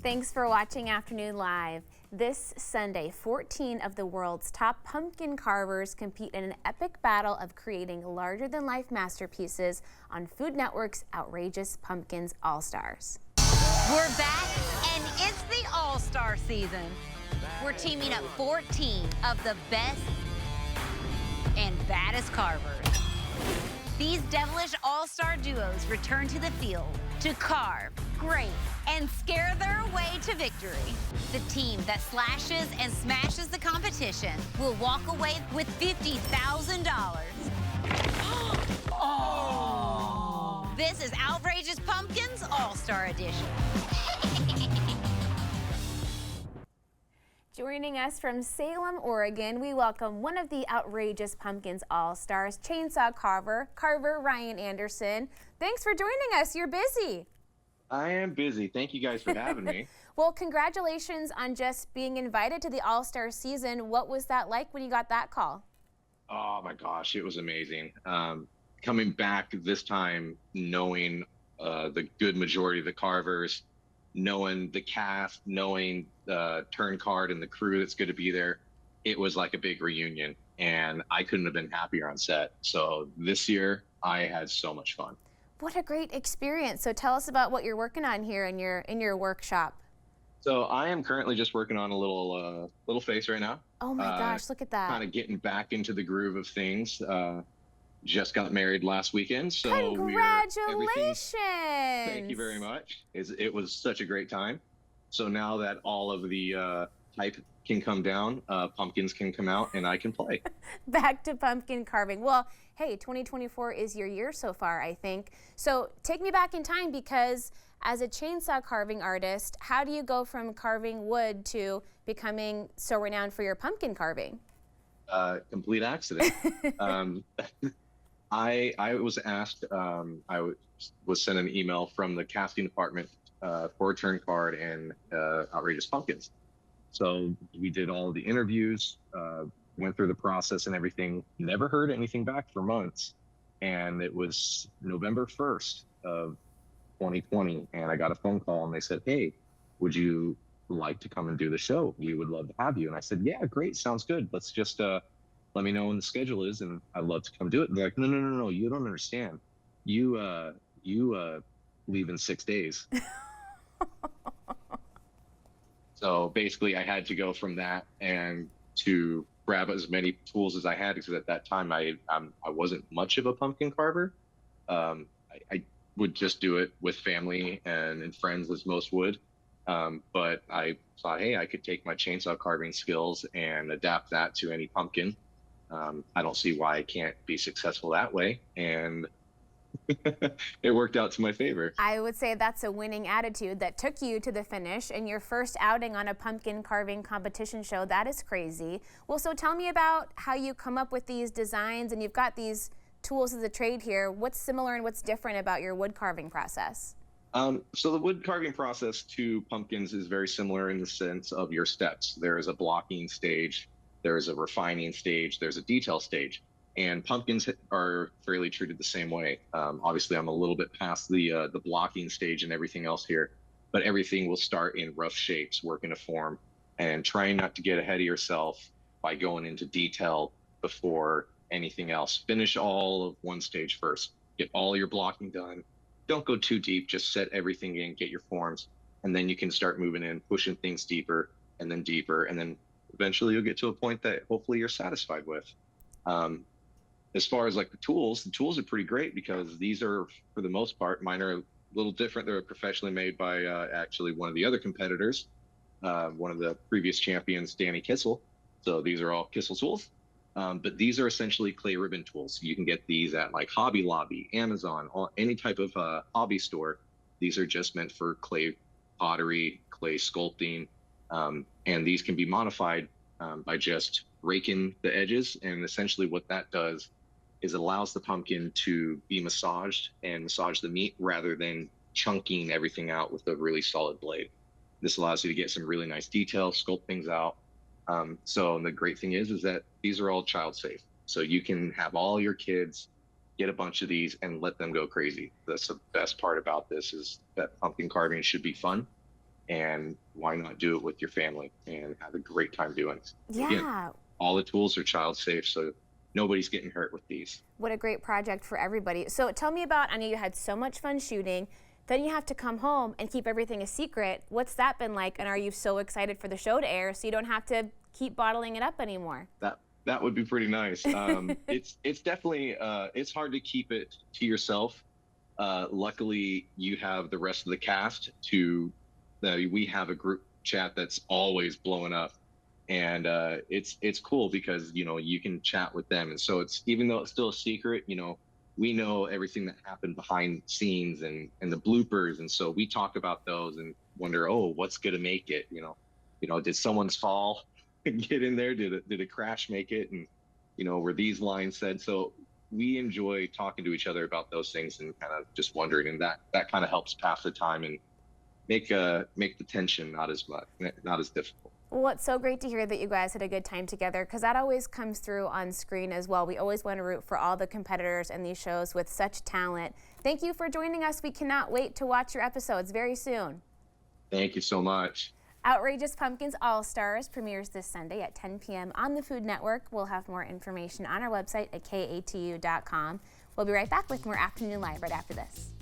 Thanks for watching Afternoon Live. This Sunday, 14 of the world's top pumpkin carvers compete in an epic battle of creating larger-than-life masterpieces on Food Network's Outrageous Pumpkins All-Stars. We're back, and it's the All-Star season. We're teaming up 14 of the best and baddest carvers. These devilish all-star duos return to the field to carve, grate, and scare their way to victory. The team that slashes and smashes the competition will walk away with $50,000. Oh! This is Outrageous Pumpkins All-Star Edition. Joining us from Salem, Oregon, we welcome one of the Outrageous Pumpkins All-Stars, chainsaw carver Ryan Andersen. Thanks for joining us. You're busy. I am busy. Thank you guys for having me. Well, congratulations on just being invited to the All-Star season. What was that like when you got that call? Oh my gosh, it was amazing. Coming back this time, knowing the good majority of the carvers, knowing the cast, knowing the turn card and the crew that's going to be there, it was like a big reunion, and I couldn't have been happier on set. So this year, I had so much fun. What a great experience. So tell us about what you're working on here in your workshop. So I am currently just working on a little face right now. Oh my gosh, look at that. Kind of getting back into the groove of things. Just got married last weekend, so congratulations! Thank you very much. It was such a great time. So now that all of the hype can come down, pumpkins can come out, and I can play. Back to pumpkin carving. Well, hey, 2024 is your year so far, I think. So take me back in time, because as a chainsaw carving artist, how do you go from carving wood to becoming so renowned for your pumpkin carving? Complete accident. I was asked, I was sent an email from the casting department for a turn card and Outrageous Pumpkins. So we did all the interviews, went through the process and everything, never heard anything back for months. And it was November 1st of 2020, and I got a phone call and they said, hey, would you like to come and do the show? We would love to have you. And I said, yeah, great, sounds good. Let's just let me know when the schedule is, and I'd love to come do it. And they're like, no, you don't understand. You leave in 6 days. So basically I had to go from that and to grab as many tools as I had, because at that time I wasn't much of a pumpkin carver. I would just do it with family and friends, as most would. But I thought, hey, I could take my chainsaw carving skills and adapt that to any pumpkin. I don't see why I can't be successful that way. And it worked out to my favor. I would say that's a winning attitude that took you to the finish and your first outing on a pumpkin carving competition show. That is crazy. Well, so tell me about how you come up with these designs, and you've got these tools as a trade here. What's similar and what's different about your wood carving process? So the wood carving process to pumpkins is very similar in the sense of your steps. There is a blocking stage, there is a refining stage, there's a detail stage. And pumpkins are fairly treated the same way. Obviously, I'm a little bit past the blocking stage and everything else here, but everything will start in rough shapes, work in a form, and trying not to get ahead of yourself by going into detail before anything else. Finish all of one stage first. Get all your blocking done. Don't go too deep. Just set everything in, get your forms, and then you can start moving in, pushing things deeper, and then eventually you'll get to a point that hopefully you're satisfied with. As far as like the tools are pretty great, because these are, for the most part, mine are a little different. They're professionally made by actually one of the other competitors, one of the previous champions, Danny Kissel. So these are all Kissel tools, but these are essentially clay ribbon tools. You can get these at like Hobby Lobby, Amazon, any type of hobby store. These are just meant for clay pottery, clay sculpting, and these can be modified by just raking the edges. And essentially what that does is it allows the pumpkin to be massaged and massage the meat rather than chunking everything out with a really solid blade. This allows you to get some really nice detail, sculpt things out. So the great thing is that these are all child safe. So you can have all your kids get a bunch of these and let them go crazy. That's the best part about this, is that pumpkin carving should be fun. and why not do it with your family and have a great time doing it? Yeah. Again, all the tools are child safe, so nobody's getting hurt with these. What a great project for everybody. So tell me about, I know you had so much fun shooting, then you have to come home and keep everything a secret. What's that been like, and are you so excited for the show to air so you don't have to keep bottling it up anymore? That would be pretty nice. It's definitely it's hard to keep it to yourself. Luckily, you have the rest of the cast we have a group chat that's always blowing up, and it's cool because you can chat with them, and so it's, even though it's still a secret, we know everything that happened behind the scenes and the bloopers, and so we talk about those and wonder, oh, what's gonna make it? Did someone's fall get in there? Did a crash make it? And were these lines said? So we enjoy talking to each other about those things and kind of just wondering, and that kind of helps pass the time and make the tension not as difficult. Well, it's so great to hear that you guys had a good time together, because that always comes through on screen as well. We always want to root for all the competitors in these shows with such talent. Thank you for joining us. We cannot wait to watch your episodes very soon. Thank you so much. Outrageous Pumpkins All-Stars premieres this Sunday at 10 p.m. on the Food Network. We'll have more information on our website at katu.com. We'll be right back with more Afternoon Live right after this.